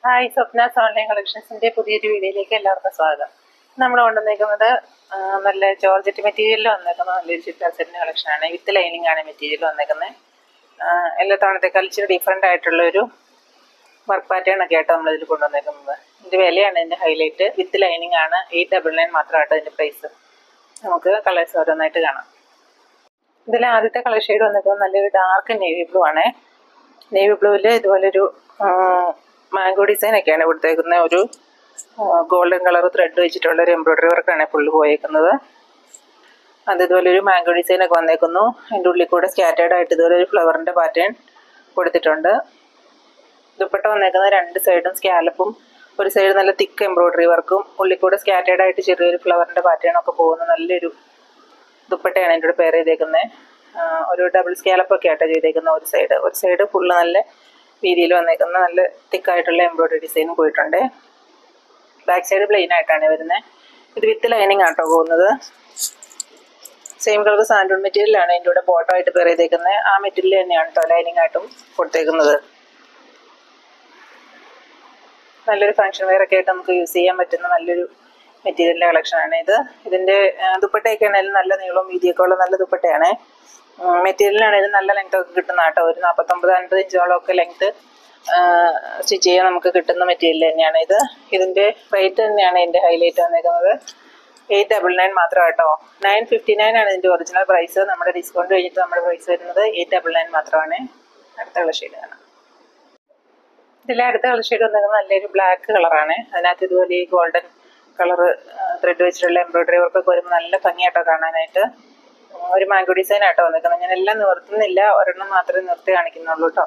Hi, Swapna's online കളക്ഷൻസിൻ്റെ പുതിയൊരു വീഡിയോയിലേക്ക് എല്ലാവർക്കും സ്വാഗതം. നമ്മൾ കൊണ്ടുവന്നേക്കുന്നത് നല്ല ജോർജറ്റ് മെറ്റീരിയലിൽ വന്നേക്കുന്ന നല്ലൊരു ചുരിദാർ സെറ്റിൻ്റെ കളക്ഷനാണ്. വിത്ത് ലൈനിങ് ആണ് മെറ്റീരിയൽ വന്നേക്കുന്നത്. എല്ലാ തവണത്തേക്കാൾ ഇച്ചിരി ഡിഫറെൻ്റ് ആയിട്ടുള്ളൊരു വർക്ക് പാറ്റേൺ ഒക്കെ ആയിട്ട് നമ്മളിതിൽ കൊണ്ടുവന്നേക്കുന്നത്. ഇതിൻ്റെ വിലയാണ് ഇതിൻ്റെ ഹൈലൈറ്റ്. വിത്ത് ലൈനിങ് ആണ്. 899 മാത്രമായിട്ട് ഇതിൻ്റെ പ്രൈസ്. നമുക്ക് കളേഴ്സ് ഓരോന്നായിട്ട് കാണാം. ഇതിൽ ആദ്യത്തെ കളർ ഷെയ്ഡ് വന്നേക്കുന്നത് നല്ലൊരു ഡാർക്ക് നേവി ബ്ലൂ ആണ്. നേവി ബ്ലൂവിൽ ഇതുപോലൊരു മാംഗോ ഡിസൈൻ ഒക്കെയാണ് കൊടുത്തേക്കുന്നത്. ഒരു ഗോൾഡൻ കളർ ത്രെഡ് വെച്ചിട്ടുള്ള ഒരു എംബ്രോയ്ഡറി വർക്കാണ് ഫുള്ള് പോയേക്കുന്നത്. അത് ഇതുപോലെ ഒരു മാംഗോ ഡിസൈൻ ഒക്കെ വന്നേക്കുന്നു. അതിൻ്റെ ഉള്ളിൽ കൂടെ സ്കാറ്റേർഡ് ആയിട്ട് ഇതുപോലെ ഒരു ഫ്ലവറിൻ്റെ പാറ്റേൺ കൊടുത്തിട്ടുണ്ട്. ദുപ്പട്ട വന്നേക്കുന്നത് രണ്ട് സൈഡും സ്കാലപ്പും, ഒരു സൈഡ് നല്ല തിക്ക് എംബ്രോയ്ഡറി വർക്കും, ഉള്ളിൽ കൂടെ സ്കാറ്റേർഡ് ആയിട്ട് ചെറിയൊരു ഫ്ലവറിൻ്റെ പാറ്റേൺ ഒക്കെ പോകുന്ന നല്ലൊരു ദുപ്പട്ടയാണ് എൻ്റെ കൂടെ പെയർ ചെയ്തേക്കുന്നത്. ഒരു ഡബിൾ സ്കാലപ്പൊക്കെ ആയിട്ട് ചെയ്തേക്കുന്ന ഒരു സൈഡ് ഫുള്ള് നല്ല വീതിയിൽ വന്നേക്കുന്ന നല്ല തിക്കായിട്ടുള്ള എംബ്രോയ്ഡറി ഡിസൈനും പോയിട്ടുണ്ട്. ബാക്ക് സൈഡ് പ്ലെയിൻ ആയിട്ടാണ് വരുന്നത്. ഇത് വിത്ത് ലൈനിങ് ആട്ടോ പോകുന്നത്. സെയിം കളർ സാൻഡൂൺ മെറ്റീരിയലാണ് ഇതിൻ്റെ കൂടെ ബോട്ടോ ആയിട്ട് പെയർ ചെയ്തേക്കുന്നത്. ആ മെറ്റീരിയൽ തന്നെയാണ് കേട്ടോ ലൈനിങ് ആയിട്ടും കൊടുത്തേക്കുന്നത്. നല്ലൊരു ഫങ്ഷൻ വെയർ ഒക്കെ ആയിട്ട് നമുക്ക് യൂസ് ചെയ്യാൻ പറ്റുന്ന നല്ലൊരു മെറ്റീരിയലിൻ്റെ കളക്ഷനാണ് ഇത്. ഇതിൻ്റെ ദുപ്പട്ടയൊക്കെ ആണെങ്കിലും നല്ല നീളവും വീതിയൊക്കെ ഉള്ള നല്ല ദുപ്പട്ടയാണ്. മെറ്റീരിയലാണെങ്കിലും നല്ല ലെങ്ത് ഒക്കെ കിട്ടുന്ന കേട്ടോ. ഒരു 49-50 ഇഞ്ചോളം ഒക്കെ ലെങ്ത് സ്റ്റിച്ച് ചെയ്യാൻ നമുക്ക് കിട്ടുന്ന മെറ്റീരിയൽ തന്നെയാണ് ഇത്. ഇതിൻ്റെ റേറ്റ് തന്നെയാണ് ഇതിൻ്റെ ഹൈലൈറ്റ് വന്നേക്കുന്നത്. 899 മാത്രം കേട്ടോ. 959 ആണ് ഇതിൻ്റെ ഒറിജിനൽ പ്രൈസ്. നമ്മുടെ ഡിസ്കൗണ്ട് കഴിഞ്ഞിട്ട് നമ്മുടെ പ്രൈസ് വരുന്നത് 899 മാത്രമാണ്. അടുത്ത കളർ ഷെയ്ഡ് കാണാം. ഇതിലെ അടുത്ത കളർ ഷെയ്ഡ് വന്നേക്കുന്നത് നല്ലൊരു ബ്ലാക്ക് കളറാണ്. അതിനകത്ത് ഇതുപോലെ ഈ ഗോൾഡൻ കളർ ത്രെഡ് വെച്ചിട്ടുള്ള എംബ്രോയ്ഡറി വർക്കൊക്കെ വരുമ്പോൾ നല്ല ഭംഗിയായിട്ടോ കാണാനായിട്ട്. ഒരു മാംഗോ ഡിസൈൻ ആയിട്ടോ വന്നേക്കുന്നത്. ഞാൻ എല്ലാം നിവർത്തുന്നില്ല, ഒരെണ്ണം മാത്രമേ നിർത്തി കാണിക്കുന്നുള്ളൂ കേട്ടോ.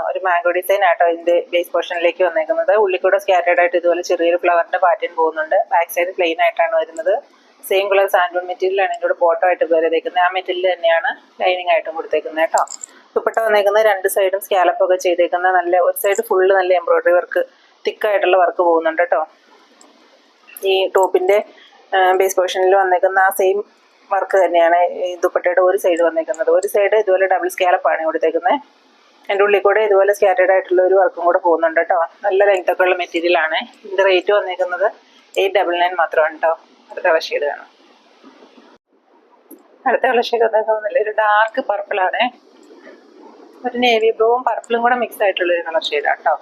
ഒരു മാംഗോ ഡിസൈൻ ആയിട്ടോ ഇതിൻ്റെ ബേസ് പോർഷനിലേക്ക് വന്നേക്കുന്നത്. ഉള്ളിൽ കൂടെ സ്കാറ്റേർഡ് ആയിട്ട് ഇതുപോലെ ചെറിയൊരു ഫ്ലവറിൻ്റെ പാറ്റേൺ പോകുന്നുണ്ട്. ബാക്ക് സൈഡ് പ്ലെയിൻ ആയിട്ടാണ് വരുന്നത്. സെയിം കളർ സാൻഡൂൺ മെറ്റീരിയലാണ് ഇതിൻ്റെ കൂടെ ബോട്ടോ ആയിട്ട് പേരേക്കുന്നത്. ആ മെറ്റീരിയൽ തന്നെയാണ് ലൈനിങ് ആയിട്ടും കൊടുത്തേക്കുന്നത് കേട്ടോ. ദുപ്പട്ട വന്നേക്കുന്നത് രണ്ട് സൈഡും സ്കാലപ്പൊക്കെ ചെയ്തേക്കുന്ന നല്ല ഒരു സൈഡ് ഫുള്ള് നല്ല എംബ്രോയ്ഡറി വർക്ക് തിക്കായിട്ടുള്ള വർക്ക് പോകുന്നുണ്ട് കേട്ടോ. ഈ ടോപ്പിൻ്റെ ബേസ് പോർഷനിൽ വന്നേക്കുന്ന ആ സെയിം വർക്ക് തന്നെയാണ് ഈ ദുപ്പട്ടയുടെ ഒരു സൈഡ് വന്നേക്കുന്നത്. ഒരു സൈഡ് ഇതുപോലെ ഡബിൾ സ്കാലപ്പാണ് കൊടുത്തേക്കുന്നത്. എൻ്റെ ഉള്ളിൽ കൂടെ ഇതുപോലെ സ്കാറ്റേർഡ് ആയിട്ടുള്ള ഒരു വർക്കും കൂടെ പോകുന്നുണ്ട് കേട്ടോ. നല്ല ലെങ്ത് ഒക്കെ ഉള്ള മെറ്റീരിയലാണ്. ഇതിൻ്റെ റേറ്റ് വന്നേക്കുന്നത് 899 മാത്രമാണ് കേട്ടോ. അടുത്ത കളർ ഷെയ്ഡ് കാണാം. അടുത്ത കളർ ഷെയ്ഡ് വന്നേക്കുന്നത് നല്ലൊരു ഡാർക്ക് പർപ്പിളാണ്. ഒരു നേവി ബ്ലൂവും പർപ്പിളും കൂടെ മിക്സ് ആയിട്ടുള്ളൊരു കളർ ഷെയ്ഡാണ് കേട്ടോ.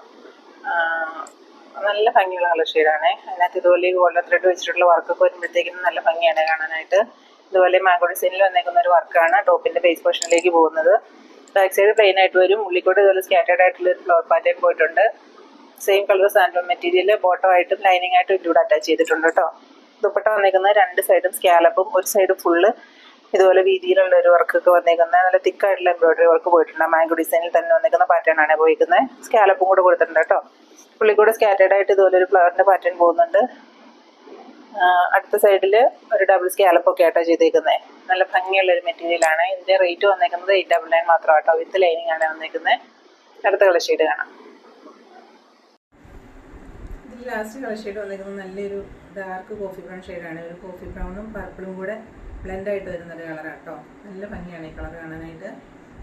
നല്ല ഭംഗിയുള്ള കളർ ഷെയ്ഡാണ്. അതിനകത്ത് ഇതുപോലെ ഗോൾഡൻ ത്രെഡ് വെച്ചിട്ടുള്ള വർക്കൊക്കെ വരുമ്പോഴത്തേക്കും നല്ല ഭംഗിയാണ് കാണാനായിട്ട്. ഇതുപോലെ മാംഗോ ഡിസൈനിൽ വന്നേക്കുന്ന ഒരു വർക്കാണ് ടോപ്പിൻ്റെ ബേസ് പോർഷനിലേക്ക് പോകുന്നത്. ബാക്ക് സൈഡ് പ്ലെയിൻ ആയിട്ട് വരും. ഉള്ളിക്കൂടെ ഇതുപോലെ സ്കാറ്റേർഡ് ആയിട്ടുള്ള ഒരു ഫ്ലവർ പാറ്റേൺ പോയിട്ടുണ്ട്. സെയിം കളർ സാൻഡൂൺ മെറ്റീരിയൽ ബോട്ടോ ആയിട്ടും ലൈനിങ് ആയിട്ടും ഇതിലൂടെ അറ്റാച്ച് ചെയ്തിട്ടുണ്ട് കേട്ടോ. ദുപ്പട്ട വന്നേക്കുന്നത് രണ്ട് സൈഡും സ്കാലപ്പും, ഒരു സൈഡ് ഫുള്ള് ഇതുപോലെ വീതിയിലുള്ള ഒരു വർക്കൊക്കെ വന്നേക്കുന്നത്. നല്ല തിക്കായിട്ടുള്ള എംബ്രോയ്ഡറി വർക്ക് പോയിട്ടുണ്ട്. മാംഗോ ഡിസൈനിൽ തന്നെ വന്നേക്കുന്ന പാറ്റേൺ ആണ് പോയിരിക്കുന്നത്. സ്കാലപ്പും കൂടെ കൊടുത്തിട്ടുണ്ട് കേട്ടോ. ഉള്ളിക്കൂടെ സ്കാറ്റേർഡ് ആയിട്ട് ഇതുപോലെ ഒരു ഫ്ലവറിൻ്റെ പാറ്റേൺ പോകുന്നുണ്ട്. അടുത്ത സൈഡിൽ ഒരു ഡബിൾ സ്കാലപ്പൊക്കെ ആയിട്ടോ ചെയ്തേക്കുന്നത്. നല്ല ഭംഗിയുള്ളൊരു മെറ്റീരിയലാണ്. ഇതിൻ്റെ റേറ്റ് വന്നേക്കുന്നത് 899 മാത്രം കേട്ടോ. വിത്ത് ലൈനിങ് ആണ് വന്നേക്കുന്നത്. അടുത്ത കളർ ഷെയ്ഡ് കാണാം. ഇതിൽ ലാസ്റ്റ് കളർ ഷെയ്ഡ് വന്നേക്കുന്നത് നല്ലൊരു ഡാർക്ക് കോഫി ബ്രൗൺ ഷെയ്ഡാണ്. ഒരു കോഫി ബ്രൗണും പർപ്പിളും കൂടെ ബ്ലെൻഡായിട്ട് വരുന്നൊരു കളറാണ് കേട്ടോ. നല്ല ഭംഗിയാണ് ഈ കളർ കാണാനായിട്ട്.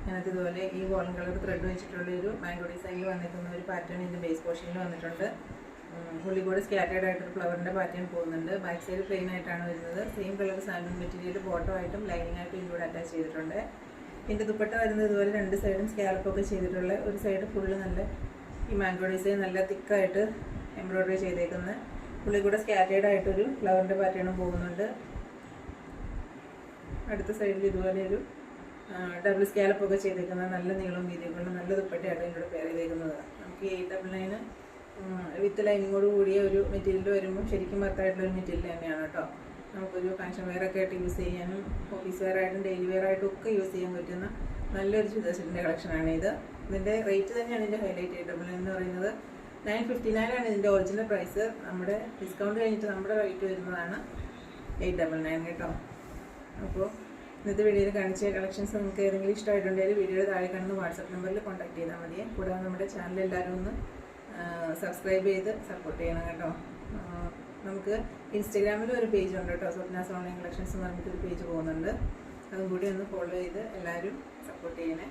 അതിനകത്ത് ഇതുപോലെ ഈ ഗോൾഡൻ കളർ ത്രെഡ് വെച്ചിട്ടുള്ള ഒരു മാംഗോ ഡിസൈനിൽ വന്നിരിക്കുന്ന ഒരു പാറ്റേൺ ഇതിൻ്റെ ബേസ് പോർഷനിൽ വന്നിട്ടുണ്ട്. ഉള്ളിൽ കൂടെ സ്കാറ്റേർഡ് ആയിട്ടൊരു ഫ്ലവറിൻ്റെ പാറ്റേൺ പോകുന്നുണ്ട്. ബാക്ക് സൈഡ് പ്ലെയിൻ ആയിട്ടാണ് വരുന്നത്. സെയിം കളർ സാൻഡൂൺ മെറ്റീരിയൽ ബോട്ടോ ആയിട്ടും ലൈനിങ് ആയിട്ടും ഇതിലൂടെ അറ്റാച്ച് ചെയ്തിട്ടുണ്ട്. ഇതിൻ്റെ ദുപ്പട്ട വരുന്നത് ഇതുപോലെ രണ്ട് സൈഡും സ്കാലപ്പൊക്കെ ചെയ്തിട്ടുള്ള ഒരു സൈഡ് ഫുള്ള് നല്ല ഈ മാംഗോ ഡിസൈൻ നല്ല തിക്കായിട്ട് എംബ്രോയ്ഡറി ചെയ്തേക്കുന്ന, ഉള്ളിൽ കൂടെ സ്കാറ്റേർഡ് ആയിട്ടൊരു ഫ്ലവറിൻ്റെ പാറ്റേണും പോകുന്നുണ്ട്. അടുത്ത സൈഡിൽ ഇതുപോലെ ഒരു ഡബിൾ സ്കാലപ്പൊക്കെ ചെയ്തേക്കുന്ന നല്ല നീളവും വീതിയൊക്കെയുള്ള നല്ല ദുപ്പട്ടയായിട്ട് ഇതിലൂടെ പെയർ ചെയ്തേക്കുന്നത്. നമുക്ക് 899 വിത്ത് ലൈനിങ്ങോട് കൂടിയ ഒരു മെറ്റീരിയൽ വരുമ്പോൾ ശരിക്കും വർത്തായിട്ടുള്ള ഒരു മെറ്റീരിയൽ തന്നെയാണ് കേട്ടോ. നമുക്കൊരു ഫങ്ഷൻ വെയർ ഒക്കെ ആയിട്ട് യൂസ് ചെയ്യാനും ഓഫീസ് വെയർ ആയിട്ടും ഡെയിലി വെയർ ആയിട്ടും ഒക്കെ യൂസ് ചെയ്യാൻ പറ്റുന്ന നല്ലൊരു ചുരിദാർ സെറ്റിൻ്റെ കളക്ഷനാണ് ഇത്. ഇതിൻ്റെ റേറ്റ് തന്നെയാണ് ഇതിൻ്റെ ഹൈലൈറ്റ് 899 എന്ന് പറയുന്നത്. 959 ആണ് ഇതിൻ്റെ ഒറിജിനൽ പ്രൈസ്. നമ്മുടെ ഡിസ്കൗണ്ട് കഴിഞ്ഞിട്ട് നമ്മുടെ റേറ്റ് വരുന്നതാണ് 899 കേട്ടോ. അപ്പോൾ ഇന്നത്തെ വീഡിയോയിൽ കാണിച്ച കളക്ഷൻസ് നിങ്ങൾക്ക് ഏതെങ്കിലും ഇഷ്ടമായിട്ടുണ്ടെങ്കിൽ വീഡിയോയുടെ താഴെ കാണുന്ന വാട്സപ്പ് നമ്പറിൽ കോൺടാക്ട് ചെയ്താൽ മതി. കൂടാതെ നമ്മുടെ ചാനൽ എല്ലാവരും ഒന്ന് സബ്സ്ക്രൈബ് ചെയ്ത് സപ്പോർട്ട് ചെയ്യണം കേട്ടോ. നമുക്ക് ഇൻസ്റ്റഗ്രാമിൽ ഒരു പേജ് ഉണ്ട് കേട്ടോ. സ്വപ്നാസ് ഓൺലൈൻ കളക്ഷൻസ് എന്ന് പറഞ്ഞിട്ടൊരു പേജ് പോകുന്നുണ്ട്. അതും കൂടി ഒന്ന് ഫോളോ ചെയ്ത് എല്ലാവരും സപ്പോർട്ട് ചെയ്യണേ.